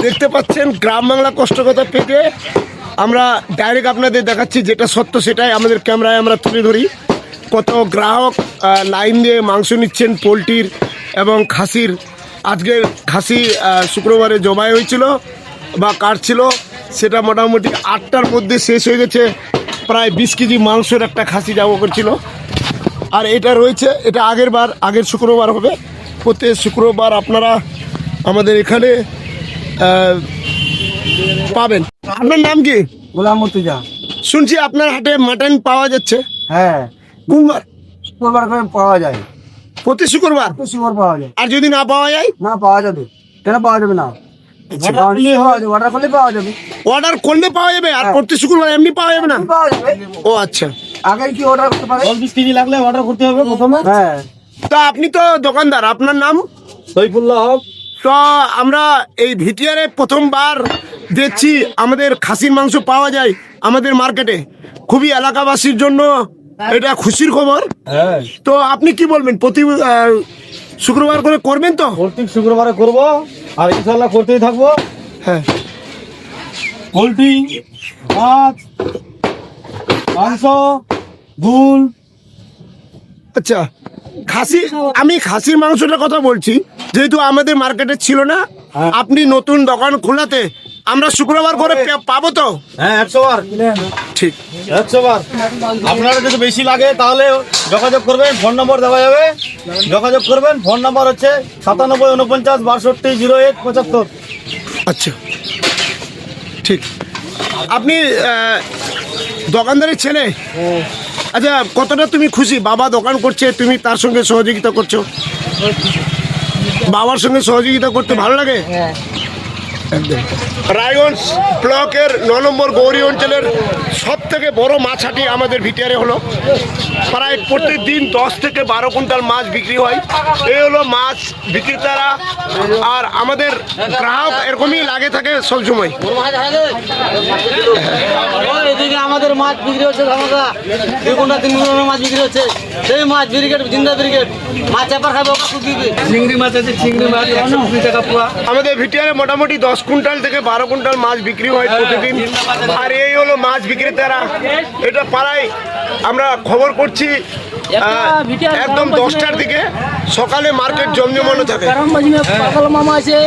দেখতে পাচ্ছেন গ্রাম বাংলা কষ্টকতা পেতে আমরা ডাইরেক্ট আপনাদের দেখাচ্ছি, যেটা সত্য সেটাই আমাদের ক্যামেরায় আমরা তুলে ধরি। কত গ্রাহক লাইন দিয়ে মাংস নিচ্ছেন পোলট্রির এবং খাসির। আজকে খাসি শুক্রবারে জবাই হয়েছিল বা কাটছিল, সেটা মোটামুটি 8টার মধ্যে শেষ হয়ে গেছে। প্রায় 20 কেজি মাংসের একটা খাসি যাবো করছিল। আর এটা রয়েছে, এটা আগের শুক্রবার হবে। প্রত্যেক শুক্রবার আপনারা আমাদের এখানে পাবেন। আপনার নাম কি? গোলাম মর্তুজা। শুনছি আপনার হাটে মাটন পাওয়া যাচ্ছে। হ্যাঁ, কোনবার? শুক্রবার করে পাওয়া যায়, প্রতি শুক্রবার। শুক্রবার পাওয়া যায়। আর যদি না পাওয়া যায়? না পাওয়া যাবে, কেন পাওয়া যাবে না? অর্ডার করলে পাওয়া যাবে। অর্ডার করলে পাওয়া যাবে, আর হ্যাঁ। প্রতি শুক্রবার এমনি পাওয়া যাবে না? পাওয়া যাবে। ও আচ্ছা, আগে কি অর্ডার করতে পারে? 10-20 কেজি লাগলে অর্ডার করতে হবে প্রথমে। হ্যাঁ, তা আপনি তো দোকানদার, আপনার নাম? সৈফুল্লাহ হক। তো আমরা এই ভিটিআরে প্রথমবার দেখছি আমাদের খাসির মাংস পাওয়া যায় আমাদের মার্কেটে। খুবই এলাকাবাসীর জন্য এটা খুশির খবর। হ্যাঁ, তো আপনি কি বলবেন, প্রতি শুক্রবার করে করবেন তো? প্রত্যেক শুক্রবারে করব, আর ইনশাল্লাহ করতেই থাকবো। হ্যাঁ, পোলট্রি, মাছ, মাংস, দুল। আচ্ছা। আমি খাসির মাংসটার কথা বলছি, যেহেতু আমাদের মার্কেটে ছিল না। হ্যাঁ। আপনি নতুন দোকান খোলাতে আমরা শুক্রবার করে পাবো তো? হ্যাঁ, 100 বার। ঠিক, 100 বার। আপনারা যদি বেশি লাগে তাহলে যোগাযোগ করবেন, ফোন নম্বর দেওয়া যাবে, যোগাযোগ করবেন। ফোন নম্বর হচ্ছে 9749 62 01 75। আচ্ছা, ঠিক। আপনি দোকানদারের ছেলে? আচ্ছা, কতটা তুমি খুশি? বাবা দোকান করছে, তুমি তার সঙ্গে সহযোগিতা করছো। বাবার সঙ্গে সহযোগিতা করতে ভালো লাগে। একদম। রায়গঞ্জ ব্লকের 9 নম্বর গৌরী অঞ্চলের সব থেকে বড় মাছ হাটি আমাদের ভিটিআরে হলো। প্রায় প্রত্যেক দিন 10 থেকে 12 কুইন্টাল মাছ বিক্রি হয়। এই হলো মাছ বিক্রেতারা, আর আমাদের গ্রাহক এরকমই লাগে থাকে সবসময়। এদিকে আমাদের মাছ বিক্রি হচ্ছে, ধামাকা 2 ঘন্টা 3 ঘন্টা মাছ বিক্রি হচ্ছে। সেই মাছ ব্রিগেড, জিন্দা ব্রিগেড মাছ চাপার খাবে, চিংড়ি মাছ আছে, চিংড়ি মাছ 120 টাকা পোয়া। আমাদের ভিটিআরে মোটামুটি 10 কুইন্টাল থেকে 12 কুইন্টাল মাছ বিক্রি হয় প্রতিদিন। আর এই হলো মাছ বিক্রেতারা। এটা পাড়ায় আমরা খবর করছি একদম 10টার দিকে সকালে মার্কেট জমজমানো থাকে। মামা আছে।